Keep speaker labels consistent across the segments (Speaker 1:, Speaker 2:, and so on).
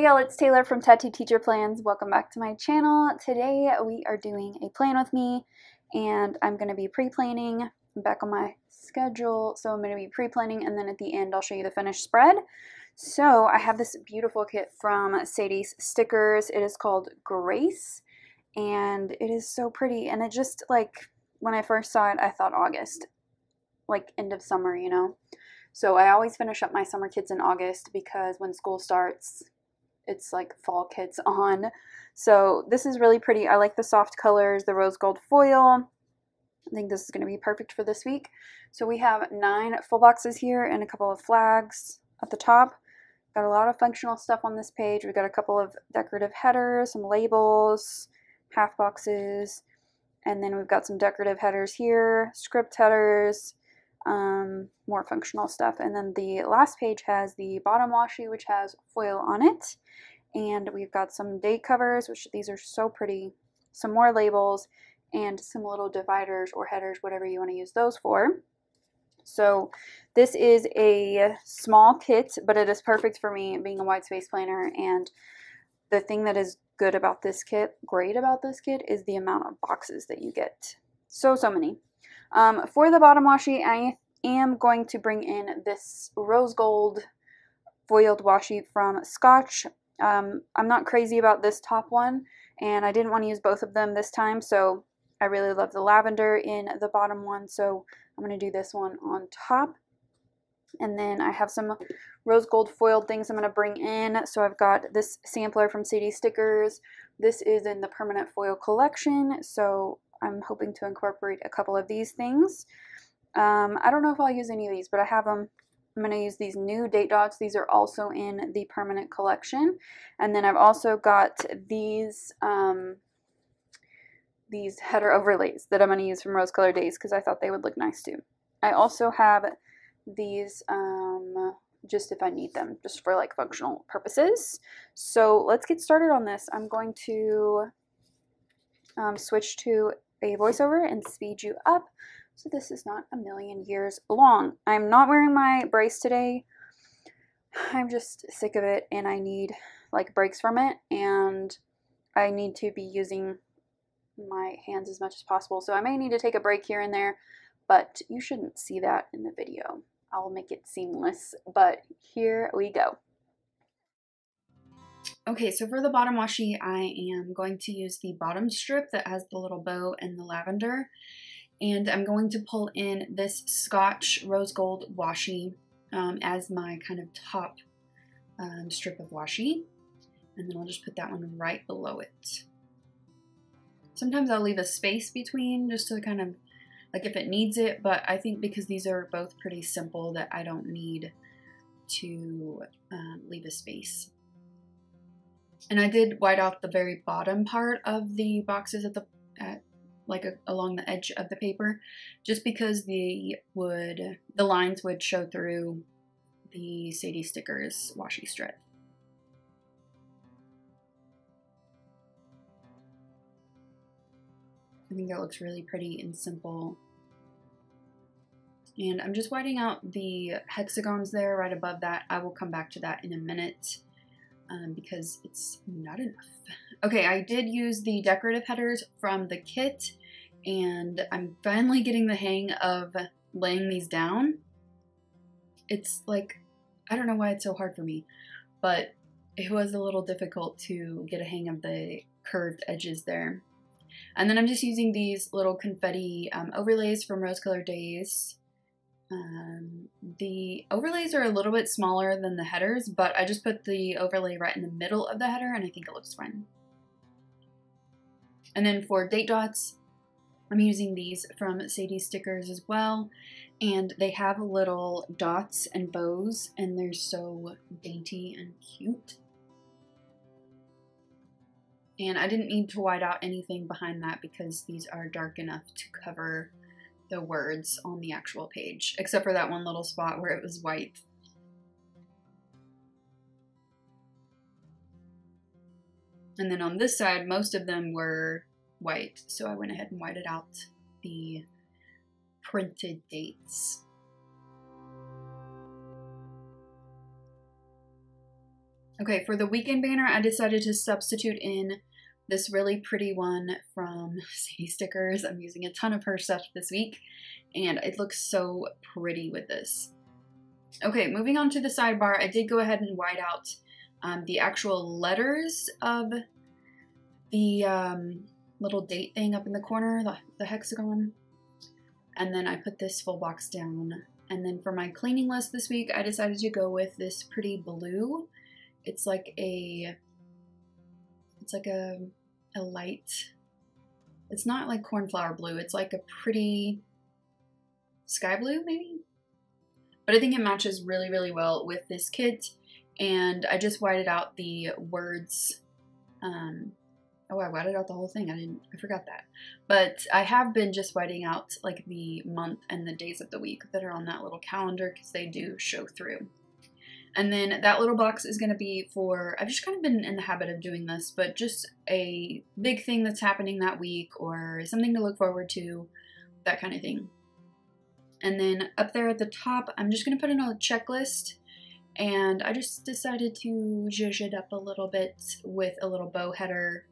Speaker 1: Hey y'all, it's Taylor from Tattooedteacherplans. Welcome back to my channel. Today we are doing a plan with me and I'm going to be pre-planning. I'm back on my schedule, so I'm going to be pre-planning and then at the end I'll show you the finished spread. So I have this beautiful kit from Sadie's Stickers. It is called Grace and it is so pretty, and it just, like, when I first saw it I thought August, like end of summer, you know. So I always finish up my summer kits in August because when school starts, it's like fall kits on. So this is really pretty. I like the soft colors, the rose gold foil. I think this is going to be perfect for this week. So we have 9 full boxes here and a couple of flags at the top. Got a lot of functional stuff on this page. We've got a couple of decorative headers, some labels, half boxes, and then we've got some decorative headers here, script headers, more functional stuff. And then the last page has the bottom washi, which has foil on it. And we've got some date covers, which these are so pretty, some more labels, and some little dividers or headers, whatever you want to use those for. So this is a small kit, but it is perfect for me being a white space planner. And the thing that is good about this kit, great about this kit, is the amount of boxes that you get. So many. For the bottom washi, I am going to bring in this rose gold foiled washi from Scotch. I'm not crazy about this top one, and I didn't want to use both of them this time, so I really love the lavender in the bottom one, so I'm going to do this one on top. And then I have some rose gold foiled things I'm going to bring in. So I've got this sampler from Sadie Stickers. This is in the permanent foil collection, so I'm hoping to incorporate a couple of these things. I don't know if I'll use any of these, but I have them. I'm going to use these new date dots. These are also in the permanent collection. And then I've also got these header overlays that I'm going to use from Rose Colored Days because I thought they would look nice too. I also have these just if I need them, just for like functional purposes. So let's get started on this. I'm going to switch to a voiceover and speed you up so this is not a million years long. I'm not wearing my brace today. I'm just sick of it and I need like breaks from it, and I need to be using my hands as much as possible, so I may need to take a break here and there, but you shouldn't see that in the video. I'll make it seamless, but here we go. Okay, so for the bottom washi, I am going to use the bottom strip that has the little bow and the lavender, and I'm going to pull in this Scotch rose gold washi as my kind of top strip of washi, and then I'll just put that one right below it. Sometimes I'll leave a space between just to kind of, like, if it needs it, but I think because these are both pretty simple that I don't need to leave a space. And I did white out the very bottom part of the boxes along the edge of the paper, just because the lines would show through the Sadie Stickers washi strip. I think that looks really pretty and simple. And I'm just whiting out the hexagons there right above that. I will come back to that in a minute because it's not enough. Okay, I did use the decorative headers from the kit, and I'm finally getting the hang of laying these down. It's like, I don't know why it's so hard for me, but it was a little difficult to get a hang of the curved edges there. And then I'm just using these little confetti overlays from Rose Colored Days. The overlays are a little bit smaller than the headers, but I just put the overlay right in the middle of the header and I think it looks fine. And then for date dots, I'm using these from Sadie Stickers as well. And they have little dots and bows and they're so dainty and cute. And I didn't need to white out anything behind that because these are dark enough to cover the words on the actual page, except for that one little spot where it was white. And then on this side, most of them were white, so I went ahead and whited out the printed dates. Okay, for the weekend banner, I decided to substitute in this really pretty one from Sadie Stickers. I'm using a ton of her stuff this week, and it looks so pretty with this. Okay, moving on to the sidebar, I did go ahead and white out the actual letters of the little date thing up in the corner, the hexagon. And then I put this full box down. And then for my cleaning list this week, I decided to go with this pretty blue. It's like a light, it's not like cornflower blue, it's like a pretty sky blue maybe? But I think it matches really, really well with this kit. And I just whited out the words. Oh, I whited out the whole thing. I forgot that. But I have been just whiting out like the month and the days of the week that are on that little calendar because they do show through. And then that little box is going to be for, I've just kind of been in the habit of doing this, but just a big thing that's happening that week or something to look forward to, that kind of thing. And then up there at the top, I'm just going to put in a checklist, and I just decided to zhuzh it up a little bit with a little bow header,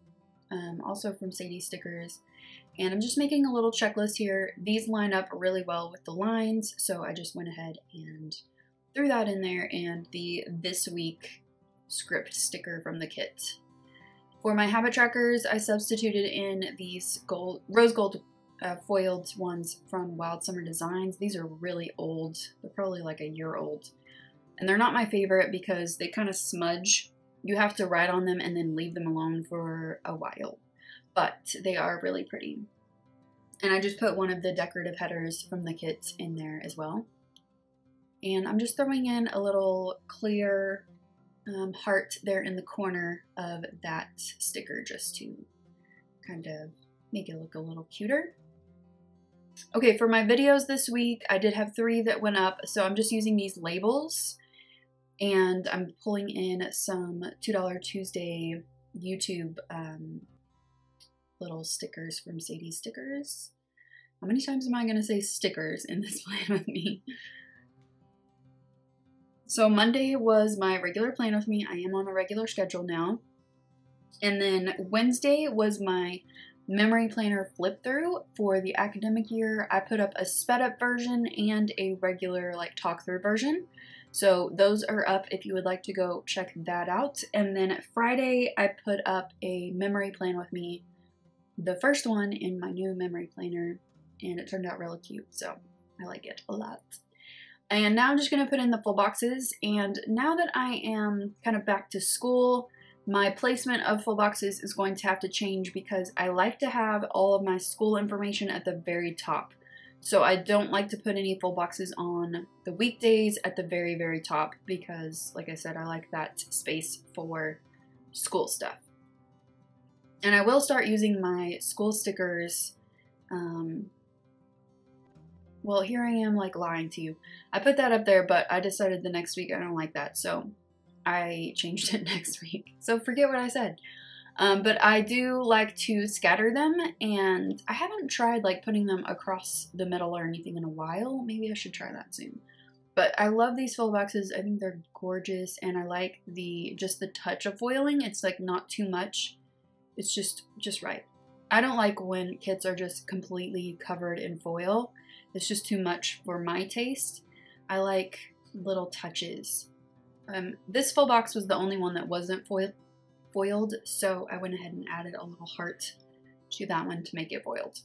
Speaker 1: also from Sadie Stickers. And I'm just making a little checklist here. These line up really well with the lines, so I just went ahead and threw that in there, and the this week script sticker from the kit. For my habit trackers, I substituted in these rose gold foiled ones from Wild Summer Designs. These are really old. They're probably like a year old. And they're not my favorite because they kind of smudge. You have to write on them and then leave them alone for a while. But they are really pretty. And I just put one of the decorative headers from the kit in there as well. And I'm just throwing in a little clear heart there in the corner of that sticker just to kind of make it look a little cuter. Okay, for my videos this week, I did have 3 that went up, so I'm just using these labels, and I'm pulling in some $2 Tuesday YouTube little stickers from Sadie Stickers. How many times am I going to say stickers in this plan with me? So Monday was my regular plan with me. I am on a regular schedule now. And then Wednesday was my memory planner flip through for the academic year. I put up a sped up version and a regular like talk through version. So those are up if you would like to go check that out. And then Friday I put up a memory plan with me, the first one in my new memory planner, and it turned out really cute. So I like it a lot. And now I'm just going to put in the full boxes. And now that I am kind of back to school, my placement of full boxes is going to have to change because I like to have all of my school information at the very top. So I don't like to put any full boxes on the weekdays at the very, very top because, like I said, I like that space for school stuff. And I will start using my school stickers. Well, here I am like lying to you. I put that up there, but I decided the next week I don't like that. So I changed it next week. So forget what I said. But I do like to scatter them, and I haven't tried like putting them across the middle or anything in a while. Maybe I should try that soon. But I love these full boxes. I think they're gorgeous, and I like just the touch of foiling. It's like not too much. It's just right. I don't like when kits are just completely covered in foil. It's just too much for my taste. I like little touches. This full box was the only one that wasn't foiled, so I went ahead and added a little heart to that one to make it foiled.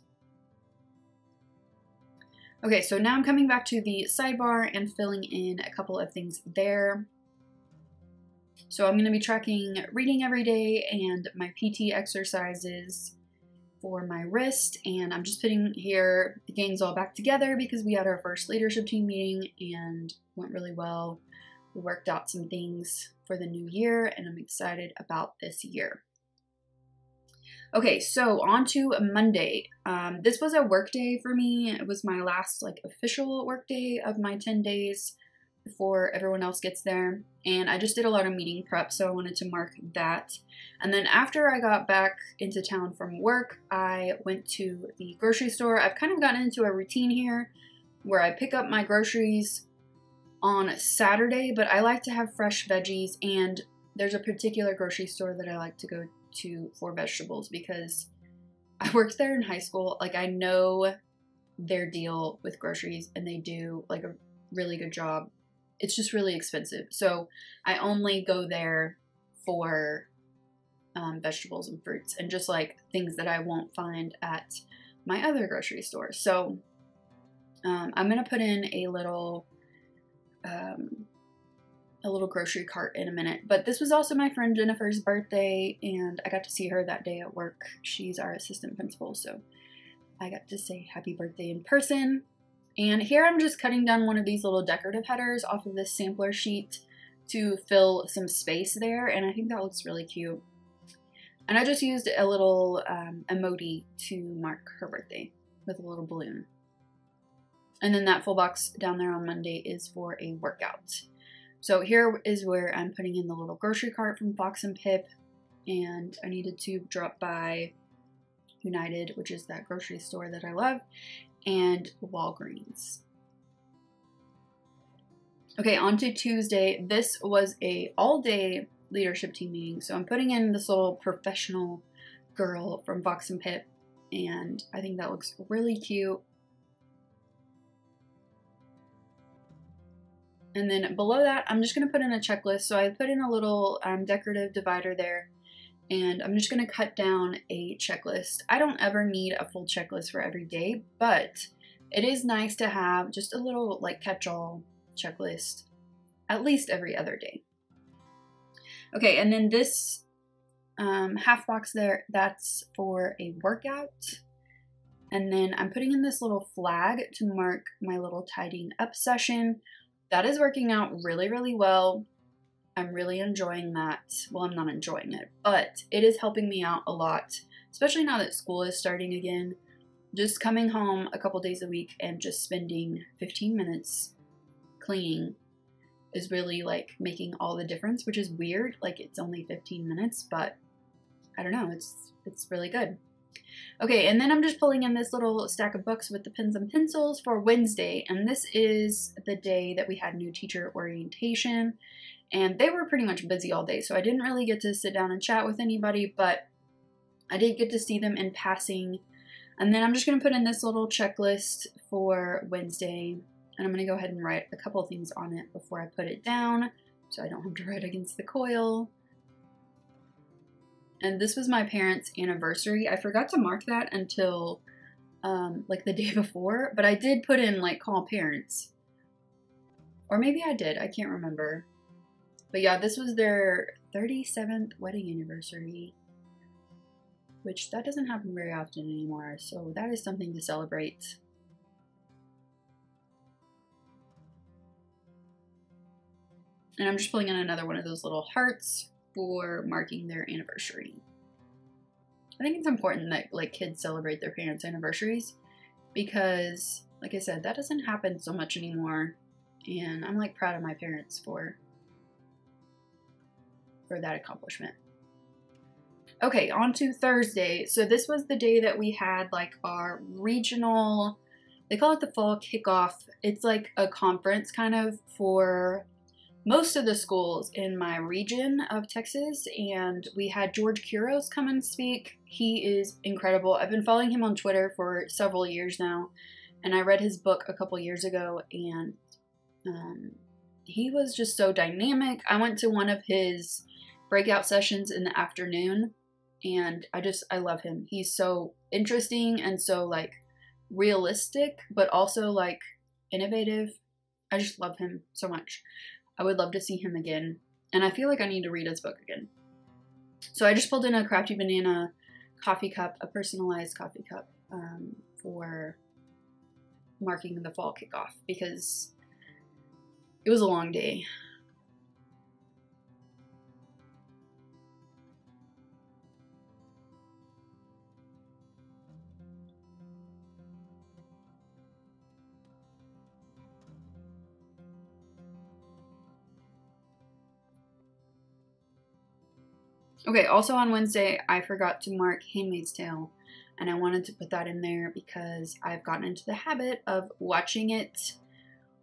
Speaker 1: Okay, so now I'm coming back to the sidebar and filling in a couple of things there. So I'm going to be tracking reading every day and my PT exercises for my wrist, and I'm just putting here the gang's all back together because we had our first leadership team meeting and went really well. We worked out some things for the new year, and I'm excited about this year. Okay, so on to Monday. This was a work day for me. It was my last like official work day of my 10 days before everyone else gets there. And I just did a lot of meeting prep, so I wanted to mark that. And then after I got back into town from work, I went to the grocery store. I've kind of gotten into a routine here where I pick up my groceries on Saturday, but I like to have fresh veggies and there's a particular grocery store that I like to go to for vegetables because I worked there in high school. Like, I know their deal with groceries and they do like a really good job. It's just really expensive. So I only go there for vegetables and fruits and just like things that I won't find at my other grocery store. So I'm going to put in a little grocery cart in a minute. But this was also my friend Jennifer's birthday, and I got to see her that day at work. She's our assistant principal, so I got to say happy birthday in person. And here I'm just cutting down one of these little decorative headers off of this sampler sheet to fill some space there, and I think that looks really cute. And I just used a little emoji to mark her birthday with a little balloon. And then that full box down there on Monday is for a workout. So here is where I'm putting in the little grocery cart from Fox and Pip, and I needed to drop by United, which is that grocery store that I love, and Walgreens. Okay, on to Tuesday. This was a all-day leadership team meeting, so I'm putting in this little professional girl from Fox and Pip, and I think that looks really cute. And then below that, I'm just going to put in a checklist. So I put in a little decorative divider there, and I'm just going to cut down a checklist. I don't ever need a full checklist for every day, but it is nice to have just a little like catch-all checklist at least every other day. Okay, and then this half box there, that's for a workout. And then I'm putting in this little flag to mark my little tidying up session. That is working out really, really well. I'm really enjoying that. Well, I'm not enjoying it, but it is helping me out a lot, especially now that school is starting again. Just coming home a couple days a week and just spending 15 minutes cleaning is really like making all the difference, which is weird. Like, it's only 15 minutes, but I don't know, it's really good. Okay, and then I'm just pulling in this little stack of books with the pens and pencils for Wednesday, and this is the day that we had new teacher orientation, and they were pretty much busy all day, so I didn't really get to sit down and chat with anybody, but I did get to see them in passing. And then I'm just going to put in this little checklist for Wednesday, and I'm going to go ahead and write a couple of things on it before I put it down, so I don't have to write against the coil. And this was my parents' anniversary. I forgot to mark that until like the day before, but I did put in like call parents. Or maybe I did, I can't remember. But yeah, this was their 37th wedding anniversary, which that doesn't happen very often anymore, so that is something to celebrate. And I'm just pulling in another one of those little hearts for marking their anniversary. I think it's important that like kids celebrate their parents' anniversaries because, like I said, that doesn't happen so much anymore, and I'm like proud of my parents for that accomplishment. Okay, on to Thursday. So this was the day that we had like our regional, they call it the fall kickoff. It's like a conference kind of for most of the schools in my region of Texas, and we had George Kuros come and speak. He is incredible. I've been following him on Twitter for several years now, and I read his book a couple years ago, and he was just so dynamic. I went to one of his breakout sessions in the afternoon, and I love him. He's so interesting and so like realistic, but also like innovative. I just love him so much. I would love to see him again, and I feel like I need to read his book again. So I just pulled in a Crafty Banana coffee cup, a personalized coffee cup, for marking the fall kickoff because it was a long day. Okay, also on Wednesday, I forgot to mark Handmaid's Tale, and I wanted to put that in there because I've gotten into the habit of watching it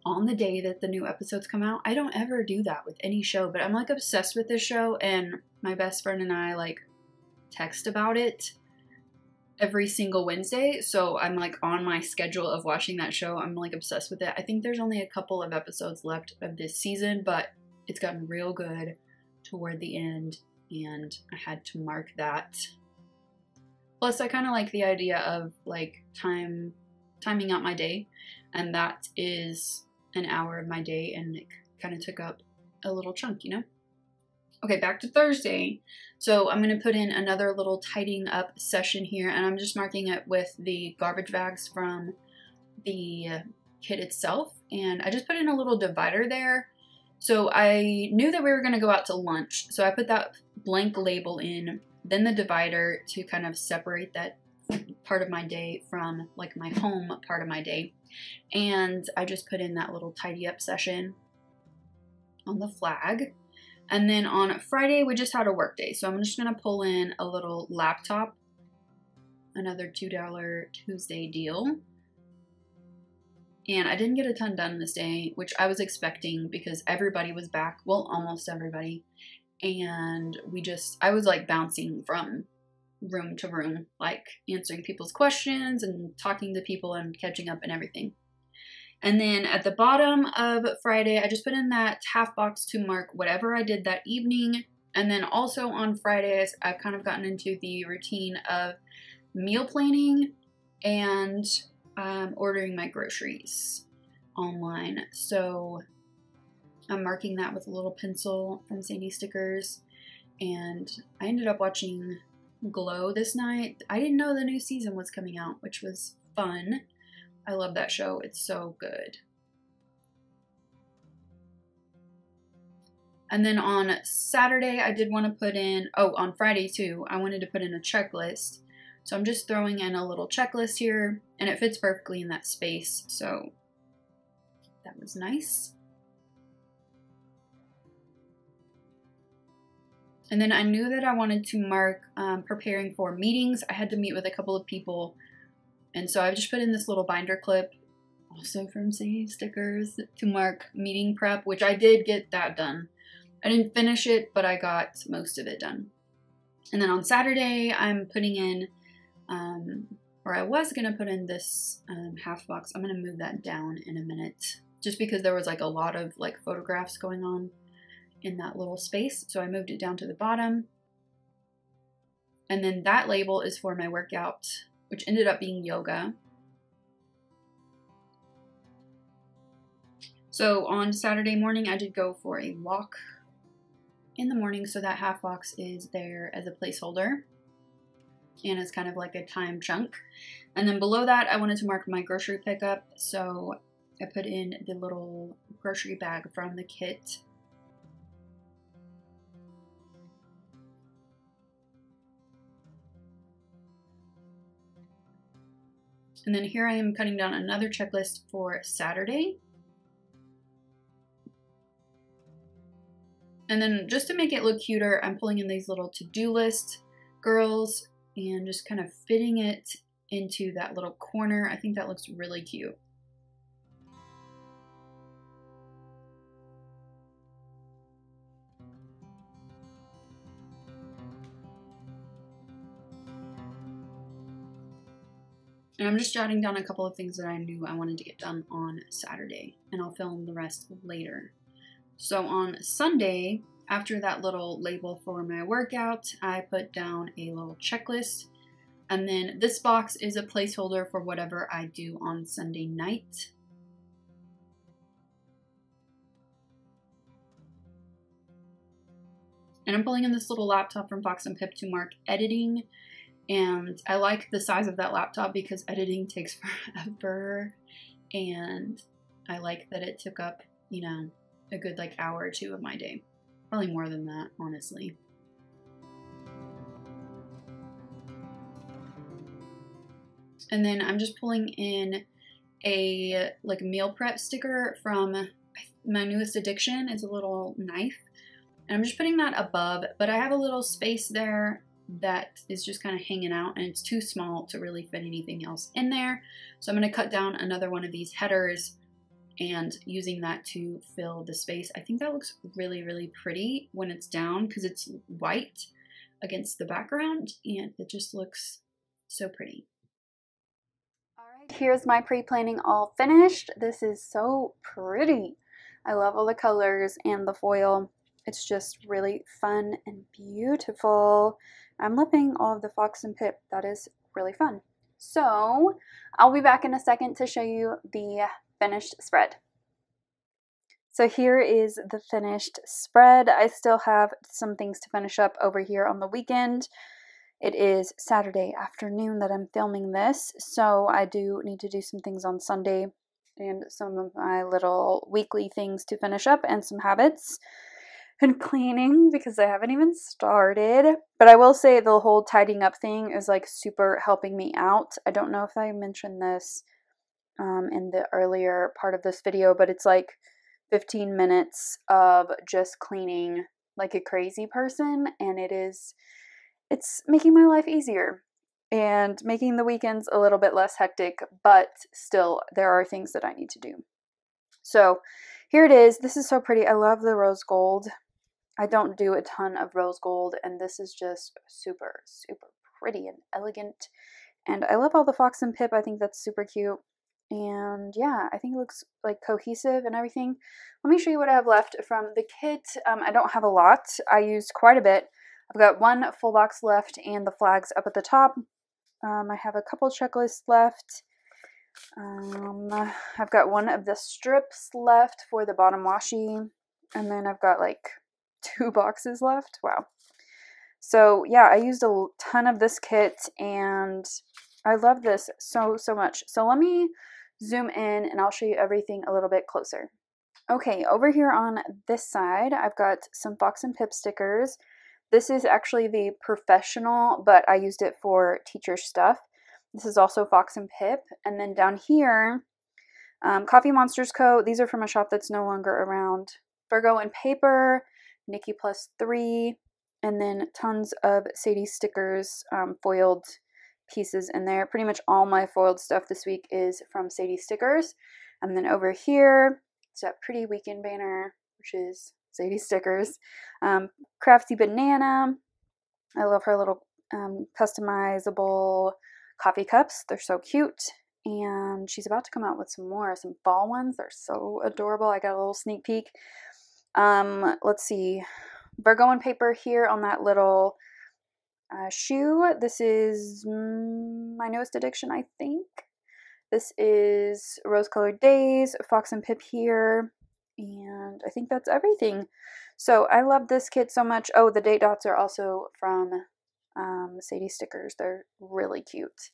Speaker 1: on the day that the new episodes come out. I don't ever do that with any show, but I'm like obsessed with this show, and my best friend and I like text about it every single Wednesday. So I'm like on my schedule of watching that show. I'm like obsessed with it. I think there's only a couple of episodes left of this season, but it's gotten real good toward the end, and I had to mark that. Plus, I kind of like the idea of like timing out my day, and that is an hour of my day, and it kind of took up a little chunk, you know? Okay, back to Thursday. So I'm going to put in another little tidying up session here, and I'm just marking it with the garbage bags from the kit itself, and I just put in a little divider there. So I knew that we were going to go out to lunch, so I put that blank label in, then the divider to kind of separate that part of my day from like my home part of my day. And I just put in that little tidy up session on the flag. And then on Friday, we just had a work day. So I'm just going to pull in a little laptop, another $2 Tuesday deal. And I didn't get a ton done this day, which I was expecting because everybody was back. Well, almost everybody. And I was like bouncing from room to room, like answering people's questions and talking to people and catching up and everything. And then at the bottom of Friday, I just put in that half box to mark whatever I did that evening. And then also on Fridays, I've kind of gotten into the routine of meal planning and ordering my groceries online. So I'm marking that with a little pencil from Sadie stickers. And I ended up watching Glow this night. I didn't know the new season was coming out, which was fun. I love that show. It's so good. And then on Saturday, I did want to put in, on Friday too, I wanted to put in a checklist. So I'm just throwing in a little checklist here, and it fits perfectly in that space. So that was nice. And then I knew that I wanted to mark preparing for meetings. I had to meet with a couple of people. And so I just put in this little binder clip, also from Sadie Stickers, to mark meeting prep, which I did get that done. I didn't finish it, but I got most of it done. And then on Saturday, I'm putting in, or I was going to put in this half box. I'm going to move that down in a minute, just because there was like a lot of like photographs going on in that little space. So I moved it down to the bottom. And then that label is for my workout, which ended up being yoga. So on Saturday morning, I did go for a walk in the morning, so that half box is there as a placeholder. And it's kind of like a time chunk. And then below that, I wanted to mark my grocery pickup. So I put in the little grocery bag from the kit. And then here I am cutting down another checklist for Saturday. And then just to make it look cuter, I'm pulling in these little to-do list girls and just kind of fitting it into that little corner. I think that looks really cute. And I'm just jotting down a couple of things that I knew I wanted to get done on Saturday, and I'll film the rest later. So on Sunday, after that little label for my workout, I put down a little checklist. And then this box is a placeholder for whatever I do on Sunday night. And I'm pulling in this little laptop from Fox and Pip to mark editing. And I like the size of that laptop because editing takes forever. And I like that it took up, you know, a good like hour or two of my day. Probably more than that, honestly. And then I'm just pulling in a like meal prep sticker from my newest addiction. It's a little knife. And I'm just putting that above, but I have a little space there that is just kind of hanging out, and it's too small to really fit anything else in there. So I'm going to cut down another one of these headers and using that to fill the space. I think that looks really, really pretty when it's down because it's white against the background and it just looks so pretty. All right, here's my pre-planning all finished. This is so pretty. I love all the colors and the foil. It's just really fun and beautiful. I'm loving all of the fox and pip. That is really fun. So I'll be back in a second to show you the finished spread. So here is the finished spread. I still have some things to finish up over here on the weekend. It is Saturday afternoon that I'm filming this, so I do need to do some things on Sunday and some of my little weekly things to finish up and some habits and cleaning because I haven't even started. But I will say the whole tidying up thing is like super helping me out. I don't know if I mentioned this in the earlier part of this video, but it's like 15 minutes of just cleaning like a crazy person, and it's making my life easier and making the weekends a little bit less hectic, but still there are things that I need to do. So here it is. This is so pretty. I love the rose gold. I don't do a ton of rose gold, and this is just super, super pretty and elegant. And I love all the fox and pip. I think that's super cute. And yeah, I think it looks like cohesive and everything. Let me show you what I have left from the kit. I don't have a lot. I used quite a bit. I've got one full box left and the flags up at the top. I have a couple checklists left. I've got one of the strips left for the bottom washi. And then I've got like 2 boxes left. Wow. So yeah, I used a ton of this kit and I love this so, so much. So let me zoom in and I'll show you everything a little bit closer. Okay, over here on this side, I've got some fox and pip stickers. This is actually the professional, but I used it for teacher stuff. This is also fox and pip. And then down here, Coffee Monsters Co. These are from a shop that's no longer around. Virgo and Paper, Nikki Plus 3, and then tons of Sadie stickers, foiled pieces in there. Pretty much all my foiled stuff this week is from Sadie stickers. And then over here, it's that pretty weekend banner, which is Sadie stickers. Crafty Banana. I love her little customizable coffee cups. They're so cute. And she's about to come out with some fall ones. They're so adorable. I got a little sneak peek. Let's see. Virgo and Paper here on that little shoe. This is my newest addiction, I think. This is Rose Colored Days, Fox and Pip here, and I think that's everything. So I love this kit so much. Oh, the date dots are also from Sadie stickers. They're really cute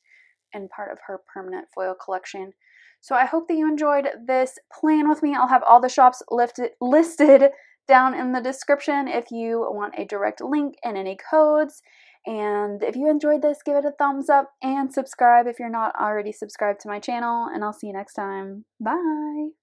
Speaker 1: and part of her permanent foil collection. So I hope that you enjoyed this plan with me. I'll have all the shops listed down in the description if you want a direct link and any codes. And if you enjoyed this, give it a thumbs up and subscribe if you're not already subscribed to my channel. And I'll see you next time. Bye!